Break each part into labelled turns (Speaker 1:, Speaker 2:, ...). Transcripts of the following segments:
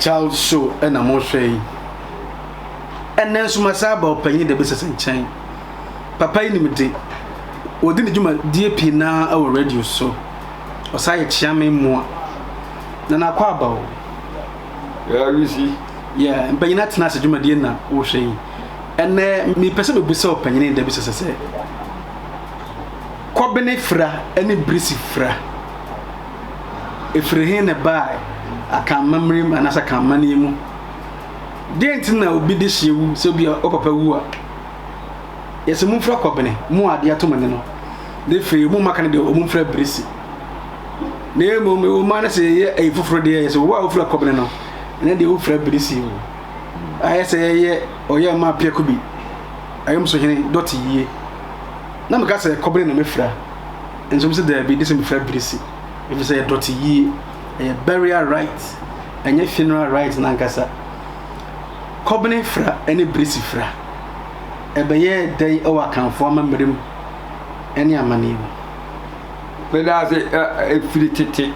Speaker 1: child show and a more shay. And then so my sabo paying the business in chain. Papa in the day. Or didn't you my DP now our radio so? Or say a chairman more than a quabo.
Speaker 2: Yeah, you see.
Speaker 1: Yeah, but you're not nice to my dinner, or shay. And me person will be so paying in the business. Kobene fra any brisi fra. If we hear a buy, I can memory and as I can money mu. The antenna will be this year, so be a upper woo. Yes, a moon fra kobene, more dear to manino. They feel more macan de moon fra brisi. Name will manage a for the so wow fra kobeno, and then the old fra brisi. I say, oh, yeah, my peer could be. I am so dotty ye. Na me ka say kobere na me fra enso say there be this me fra brisi if you say dotty ye a burial right and your funeral right na nkasa kobere fra any brisi fra e be ye dai o akanfo amamrem any amane
Speaker 2: me da say e free tete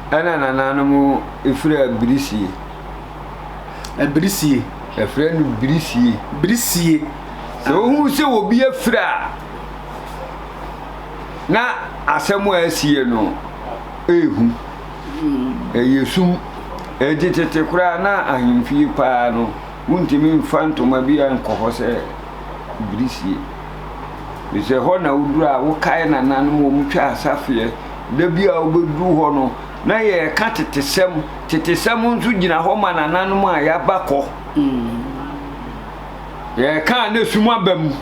Speaker 2: ana nananu mu e fra brisi
Speaker 1: e brisi
Speaker 2: a friend brisi so who say will be a fra na asemu asie no ehu eyesum ejitete kura na ahimfi pa no wuntimi mfantoma bia nkoho se brisi bi se ho na udura wo kai na nanu mo mutwa asafie da bia obedu ho no na ye ka tetesem nso gina ho ma na nanu ma ya bakọ ye ka na suma bam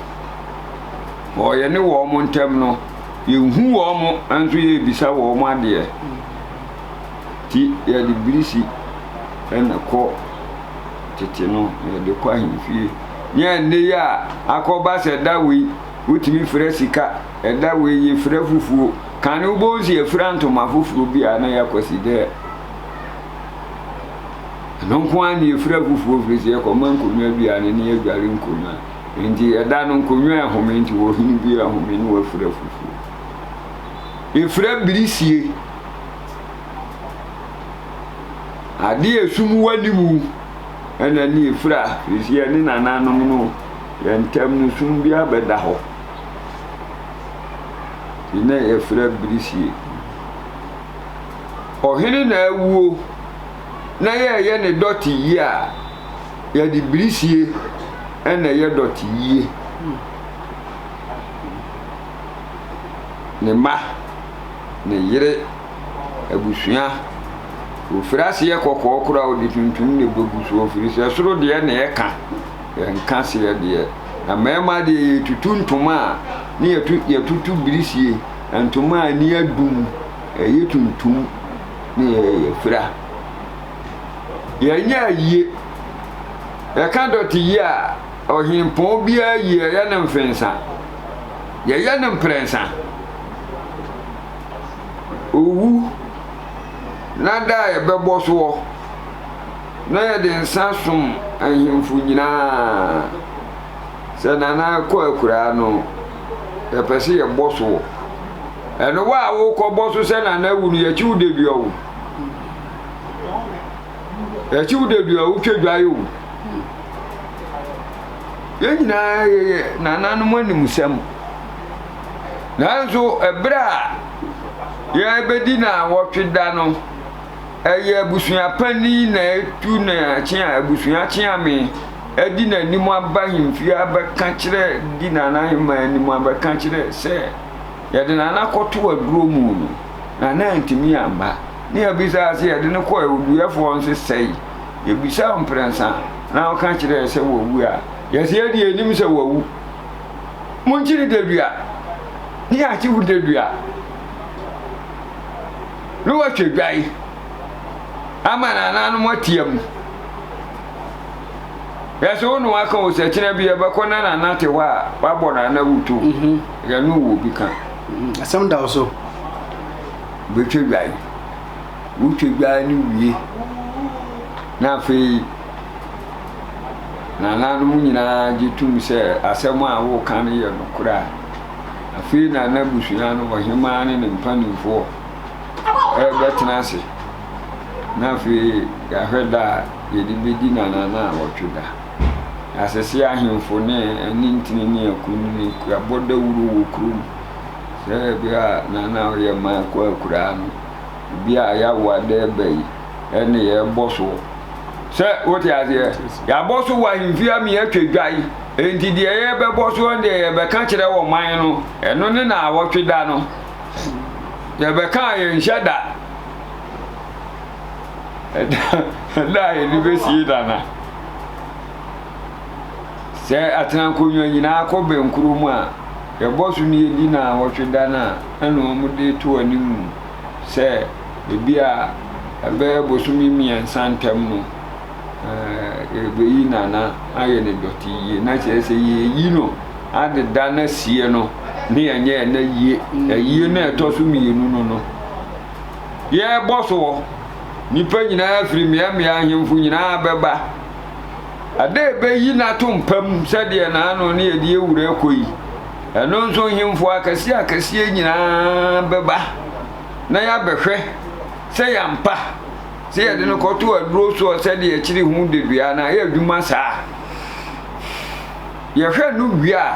Speaker 2: o ye ne wo mo ntem no ye hu wo mo anso ye bisa wo mo ade ti ye di brisi en ko tete no ye de kwa himfie ye ne ya akoba se dawi utimi frɛ sika dawi ye frɛ fufuo kan ubo si efranto mafufuo bi ana yakwasi de non ko ani efra fufuo frisi e ko man konwa bi ana ne adware nkonwa enti eda no nkonwa ehome enti wo hini bi ehome ne wo frɛ fufuo efra brisie ade esum wanimu ana ni efra frisi ne nananom no yentam no sum bi abeda ho ina efra brisie ohene na awuo na ye ne doti yi a ye di brisie ena ye doti yi ne ma ne yire abusua ofirase ye kokko kura odi tuntum ne bogusu ofirase soro de ne ye ka nka se ye de na mema de tutuntuma ne ye tutu brisie antuma ni adum ye tuntum ne ye fira ye nya yi e ka doti yi a ohimpo bia yi ye na mfensa ye na mprensa owu na da ye bebo so na ye de nsasum ahimfu nyina se na ko akura no e pese ye boso eno wa wo ko boso se na wunu ye chi udebia wo e chi udebia wo twedwayo ye nyina ye nanu manim sem nanzo ebra ye bedi na wo tweda no eye abusua pani na etu na chia abusua chia me edi na nimu abahimfi abaka kire di na na hima nimu abaka kire se ye de na nakoto aduro mu no na na ntimi amba ne abisa ase ye de ne ko ewuduyefo nse sei ye bisa mprensa na o ka kire se wo wu a ye se ye di enim se wo wu monchiri dedua ni a chi wu dedua no wa twedwai amana nanu motiam yaso no aka o se kire bi e ba kona na na te wa babo na na wuto ya no wo bi kan
Speaker 1: asam da so
Speaker 2: be twedwai wo twedwai ni wie na fe na nanu nyina gitum se asem a wo kan ye no kura afi na na busua no wo hima ne mpanimfo e betenase na fi ya hweda yedi bedi na wɔtweda asese ahemfo ne nintini ne akunu ne aboda wuru wo krum se bia na ye ma kwa akura no bia ya wada bai ene ye boso se wote azie ya boso wa himfi ami atwadwai enti de ye be boso nde ye be ka kire wo man no eno ne na wɔtweda no ye be ka ye nhyada da ye ni be si dana se atena konyo nyina akọ benkuru mu a ye boso ni edi na wɔtweda na eno mu de to animu se bia ebe bosumi miensa ntem no ebe yi nana aye ne doti yi na chese yi no ade dana sie no ne enye na yi na etoso mienu no ye boso nipa nyina afiri mia ahemfu nyina beba ade ebe yi na tompam sede na ano ne edi ewura koyi eno nso hemfu akasi nyina beba na ya behwe se yampa se yede no koto aduro so se de akiri hu de dua na ya adwuma saa ye hwe no wia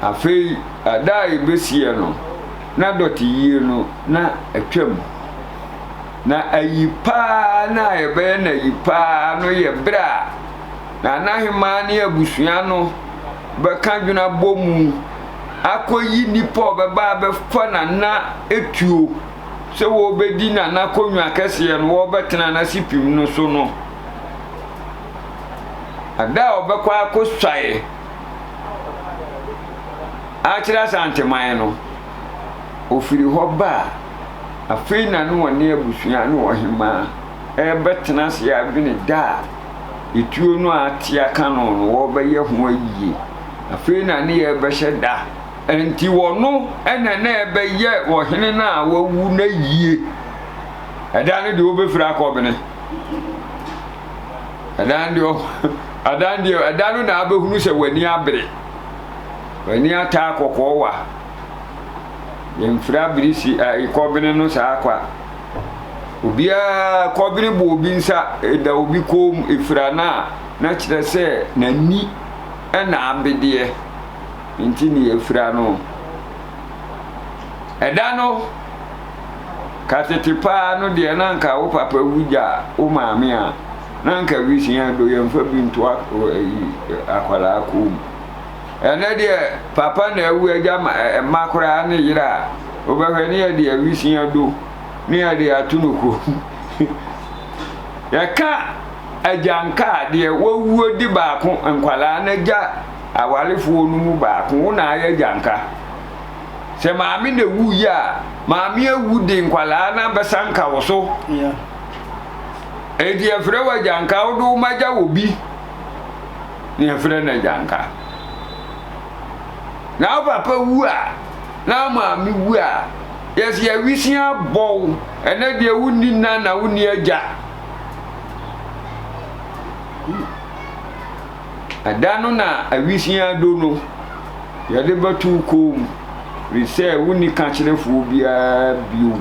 Speaker 2: afei ada ebesie no na doti yie no na atwam na ayipa na ebe na yipa no ye bra na nahima ne abusua no beka dwuna bomu akoyi nipo beba befa na etuo se wo bedi na konwa kase no wo betena na sipim no so no ada obekwa akoswae akira santeman no ofiri ho ba afei na no woni abusua no ohima betena se ya bini da etuo no atia kano no wo beye ho ayi afei na ne ye behye da enti wono ene na ebeye wo hene na wawu na yie adane de obefira akobene adane na abehunu se wani abre wani ata kokowa yemfira brisi ikobene no sa akwa obia kobene bo obi nsa da obi kom efira na kire se nani ena abede intini efira no edano katetipa no de na nka wo papa wuja wo maame a na nka wisia do yemfa bintu akwala akum ene de papa na ewu eja makura ne yira obehwe ne de wisia do ne de atunuko yaka ajanka de wowuo di baako nkwala na ja awalefo no mu baako na aye janka se maami na wu ya maami ewu de nkwala na besanka wo so edi afre wa janka wo do maja obi ni afre na janka na papa wu a na maami wu a yes ya wisia bow ene de wu ni na wu ni aja adano na awisia do no yade batu kom rese wuni kanchirefo bia bio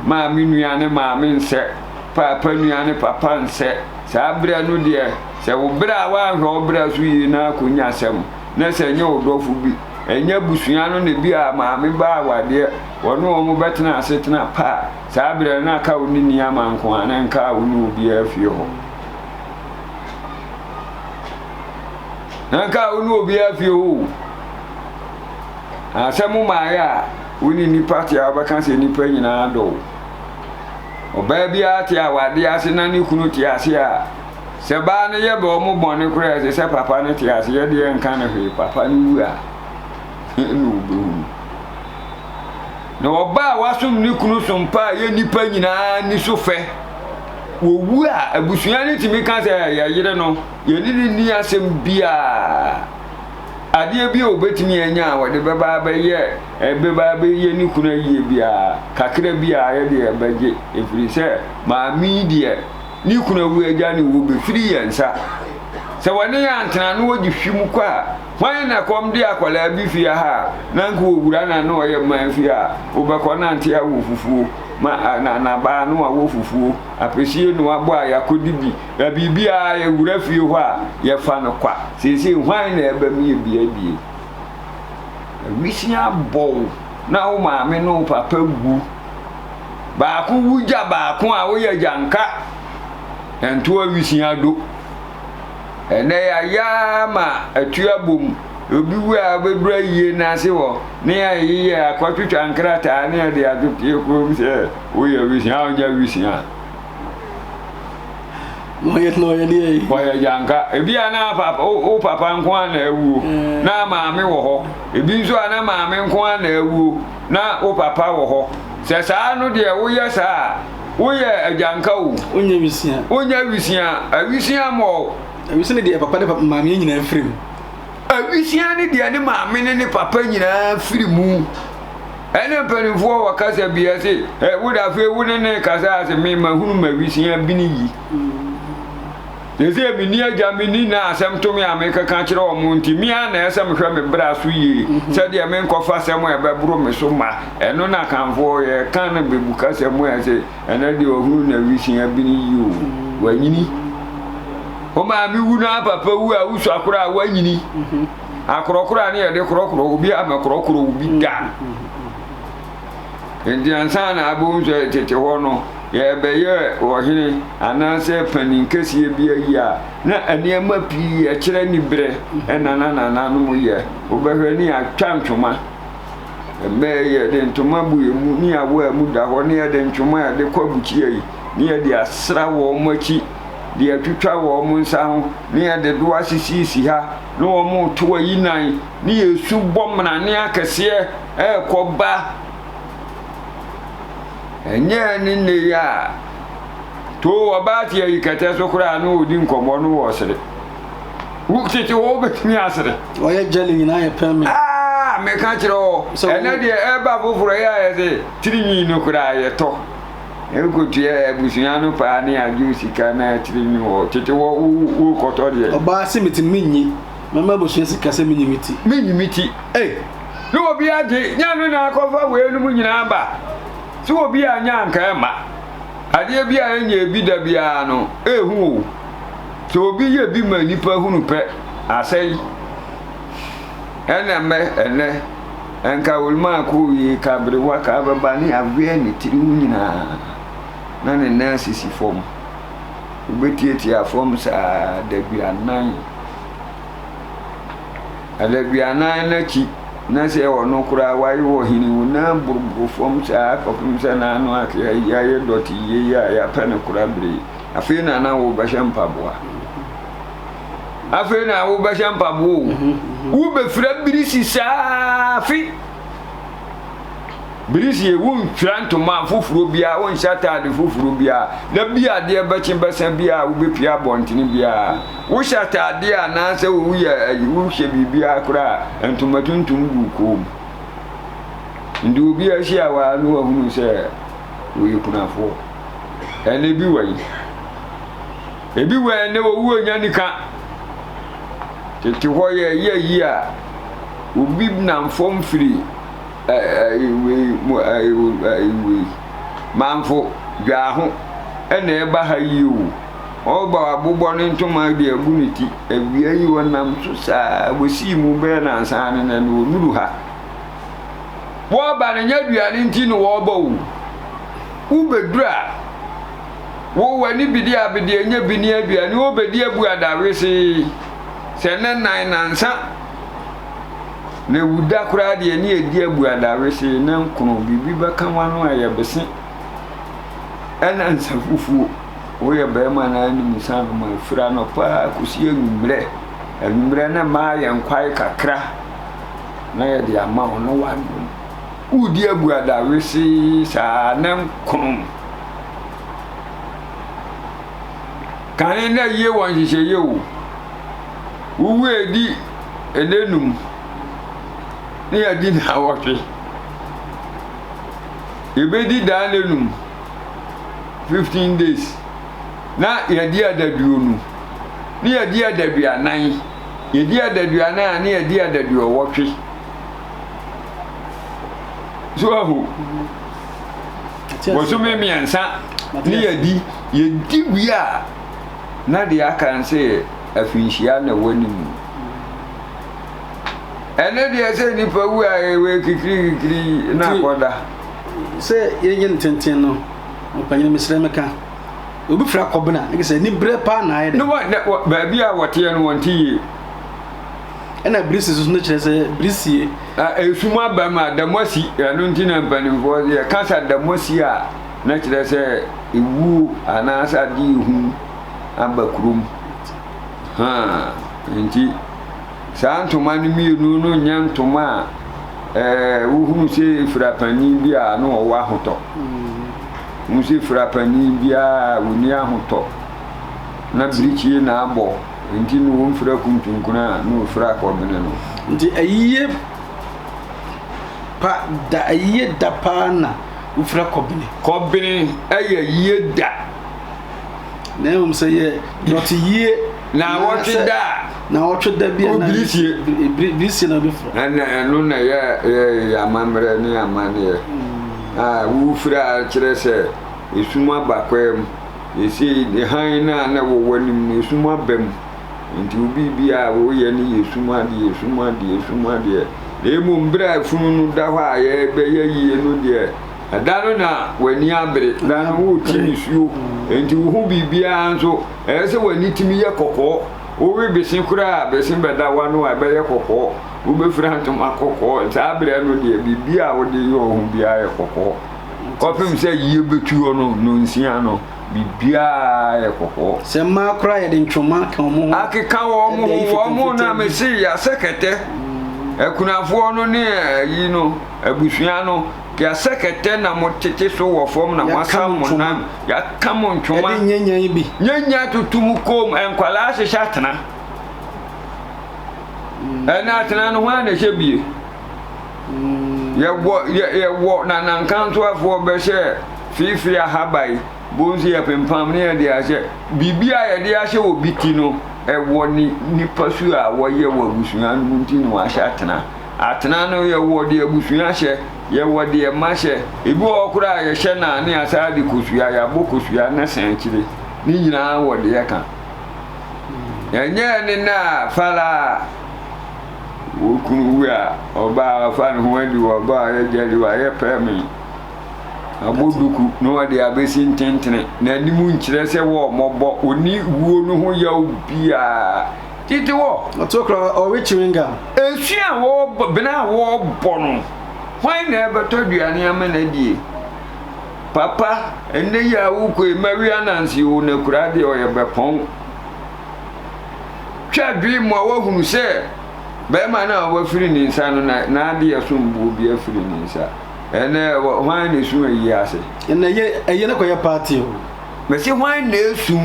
Speaker 2: ma menuane ma mense papa nuane papa nse sa bra no de se wo bra wa hwo bra so yi na konya asem na se nye odofo bi enya busua no ne bia ma me ba wade wono omo betena asetena pa sa bra na ka woni ni amanko anan ka woni obi afie ho nanka unu obi afie ho asemu maaya woni ni party abaka se ni pa nyina do oba bia ti awade ase na ni kunu ti ase a se ba ne ye bo mo bone kura se papa ne ti ase ye de nka na hwe papa ni wu a no bu no oba wasum ni kunu sompa ye ni pa nyina ni so fe wo wu a abusua ni ti mi kan se ya yire no ye ni asem bia ade bia obetimi anya wode beba be ye ni kuna ye bia kakra bia ye de beje efiri se ma mi de ni kuna wu aja ni wo be firi yensa se woni ya antena no wogi hwimu kwa wan na kom de akwala bi fia ha na nko wura na no ye man fia wo be ko na ante awu fufu ma na ba no a wo fufuo apesie no abo a yakodibi na bibia ya wura fie ho a ye fa no kwa sese hwan na eba mi bia wisia bow na wo maame no papa gu ba ku wuja ba ku a wo ya janka ento wisia do ene ya ma atua bom obi wu a bedura yie na se wo ne ya yi akwatwitwa nkrata ne de adotie ko mi se wo ya wisia onja wisia
Speaker 1: moye no ye ni
Speaker 2: boya janka ebi ana papa o papa nko na ewu na maame wo ho ebi nso ana maame nko na ewu na o papa wo ho se saa no de wo ye saa wo ye ajanka wo
Speaker 1: onya wisia
Speaker 2: awisia mo
Speaker 1: awisia ne de papa de maame nyina firim
Speaker 2: awisia ne de ne maame ne papa nyina firimu ene penifo wakasa bia se wo da fe wo ne kasa ase me ma hunu ma wisia bini yi Eze mini aja mini na asem to me ameka kan kire o mu nti mi ana esem hwe me bra so yi se de me nkofa asem e be bro me so ma eno na kanfo ye kan na bebuka asem e se ena de ohuru na wisia bi ni yi o wanyini o ma mi wu na papa wu a wusu akora wanyini akorokora ne ye de korokoro obi amakorokoro obi da endi ansa na abu nso tete ho no ye beye ohine anase paninkesi bi ayi na aniema pi e kire ni bre na no ye obehwe ni atwantwoma me ye de ntoma bu emu ni awo emu da ho ne ye de ntwoma ya de kwabuchi yi ni ye de asra wo machi de atwitwa wo mu nsa ho ni ye de do asisi ha no wo mu to yi nan ni ye su bomna ne akese koba enye ni ya to abati ya ikata so kura no odi nkomo no wo sere wukiti wo betimi asere
Speaker 1: oye jeli nyina ye pemi
Speaker 2: me ka kiro ene de eba foforo ya ye se tirinyi no kura ye to egotu ya ebusunya no pa ne aju sika na tirinyi wo tete wo koto de
Speaker 1: oba simiti minyi mama bosunya sika se minyi miti
Speaker 2: no obi ade nya no na akofa we no nyina ba so obi anya nka ma ade bi anya bi da bia no ehu so obi ye bi ma nipa hunu pe asai ene enka ulma ku yi kabre wa ka baba ni avie ni tiri nyina na ne na sisi form obetietie afom sa da bia nan ala bia nan na ki na se ono kura wai wo hini wona burbu fom sa ko fum sa na no akya ya doti ye ya pene kura bre afi na wo ba shampa boa afi na wo ba shampa bo wo be fra birisi safi birisi e wo twanto ma foforo bia wo nshata de foforo bia na bia de ba chimbasa bia wo be pia bontini bia wo shata de ana se wo ya wo hye bibia kura entomatuntum buko ndu bia hia wa no ahunu se wo yikunafo ene bi wai ebi wa ne wo wo nya nika tete ho ye yi a obi na mfom firi manfo dwa ho ene eba ha yiu oba abubọ ni ntoma de aguniti awia yi wonam so saa wosi mu be na ansan ne no nuru ha wo ba ne nyadua ni nti no wo ba wu bedura wo wani bidi abidi enye bini adua ni wo bedi abu adawese se ne nan nansa ne wuda kura de ni edi abu adawese na nkono bibi baka wano ayebese ena nsafufu wo ye be ma na ni musan ma fira no pa kusi enumre na ma ye nkwai kakra na ye de ama ono wano udi abu adawese sa na nkono kan na ye won hihye ye wo edi enenum ni adi na wote ebedi danenum 15 days na yedi adaduonu ni yedi adaduanan yedi adaduanan ni yedi adaduowote so ahu bosome miɛnsa ne yɛdi wie a na de aka nse afinhyia na wanim ene de sɛ nipa wu a we kikiri na akɔda
Speaker 1: sɛ yɛnyɛ ntenten no ɔpanyin mesrɛ meka obi fra kɔbena ne sɛ ni bre pa na ayɛ
Speaker 2: no ba bia wɔte no wɔntie
Speaker 1: ɛna brisi so no kyerɛ sɛ brisi
Speaker 2: esuma ba ma damosi ɛno ntina mpanimfoɔ yɛ kasa damosi a na kyerɛ sɛ ewu anaasa de hu aba kurom nti saa ntoma no mienu no nya ntoma a wohunu sɛ frapani bi a no ɔwɔ ahotɔ musi frapani bi a woni ahotɔ na birichie na abɔ nti no wo mfra kuntunkuna no fra kɔbene no
Speaker 1: nti ayiye da pa na wo fra kɔbene
Speaker 2: ayɛ yie da
Speaker 1: na sɛ yɛ not yie
Speaker 2: na wɔtwe da
Speaker 1: bi na birisie na befra
Speaker 2: ɛno na yɛ amammerɛ ne amanneɛ wo fra kyerɛ sɛ esuma bakwam esi han na wɔwɔ nim no esuma bam nti obi bia wo yɛ ne esuma de emu mbra funu no da hɔ a yɛ bɛyɛ yie no deɛ ada no na wani abere da no wo timi suo nti wo hu bibia nso ɛyɛ sɛ wani timi yɛ kɔkɔɔ wo we besin kura besin bɛda wa no a bɛyɛ kɔkɔɔ wo bɛfira ntoma kɔkɔɔ saa abere no deɛ bibia wo de yɛ ɔhu bia yɛ kɔkɔɔ kɔpem sɛ yie betuo no nsia no bibia yɛ kɔkɔɔ
Speaker 1: sɛ ma kura yɛ de ntwoma ka mo ho
Speaker 2: akeka wɔ mo na me se ya sekete akunafoɔ no ne yi no abusua no ya sekete na mo tete so wɔ fam na wasa mo na ya kamo ntwoma nyanya tutum kom enkwala hyehyɛ atena ɛna atena no ho na hyɛ bie yɛwɔ na nankanto afoɔ bɛhyɛ fifi ahabai bonzi ya pempam ne ya de ahyɛ bibia ya de ahyɛ wɔ biti no ɛwɔ ni nipa su a wɔyɛ wɔ abusua no nti no ahyɛ atena no yɛwɔ de abusua hyɛ yɛwɔ de ma hyɛ ebi wɔ kora a yɛhyɛ na ne asa de kosua yɛabɔ kosua na san kyire ne nyinaa wɔ de yɛka yɛnyɛ ne na fala wokunu wu a ɔba afa ne ho adi wɔ ba yɛgya de wɔ yɛpɛ me aboduku no ade abesi ntentene na nimu nkyerɛ sɛ wɔ mɔbɔ oni wuo no ho yaw bia titi wɔ
Speaker 1: otokra o wichiringa
Speaker 2: esua wɔ bena wɔ bɔ no hwan na ɛbɛtɔ duane ama na die papa enne ya wo ko mawia nansi wo na kura de o ye bepon twa dwi mo wa hunu sɛ bɛma na wa firi ni nsa no na ade yɛsombo bi afiri ni nsa ene hwan na esu ayi ase
Speaker 1: ene ye na koyɛ party o
Speaker 2: mesi hwan na esu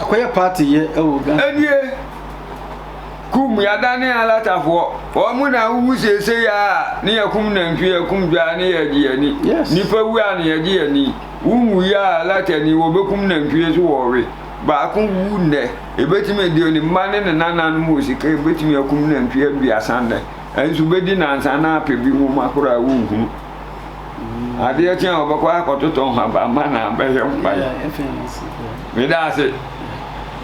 Speaker 1: akoyɛ party ye ɛwɔ ga
Speaker 2: enie kum ya dane alatafo o mu na wu sese ya ne yakum na ntwe yakum dwa ne yaji ani nipa wu a ne yaji ani wu ya alatani wo bekum na ntwe so wowe ba kun wu ne ebetime de oni mane ne nanan mu sika ebetime yakum na ntwe aduasa ne ensu bedi na nsa na apebi mu makora wu hu ade ya tia obakwa akototon ha ba ma na ba ye mpa me da se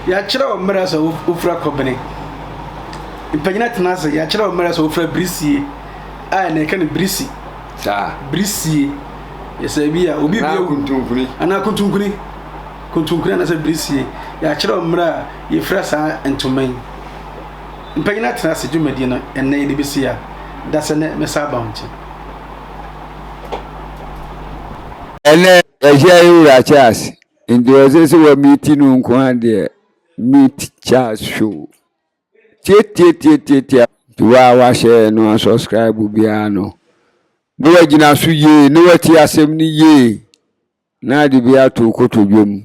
Speaker 1: ya kyerɛ o mmara so ofura kɔbene ipanyina tenase ya kyerɛ o mmara so ofura brisie a na ka ne brisi
Speaker 2: sa
Speaker 1: brisie yesa bi a obi bi
Speaker 2: kuntunkuni
Speaker 1: ana kuntunkuni na se brisie ya kyerɛ o mmara ye fra sa ntoman ipanyina tenase dwumadi no enne ye bi sia da se ne mesa ba onche
Speaker 2: ene ehia yura Charles ndio sese wa meeting nko ade meet Charles show tie wa share no subscribe bia no no wagina so ye no wati asem ni ye na de bia to kotodwom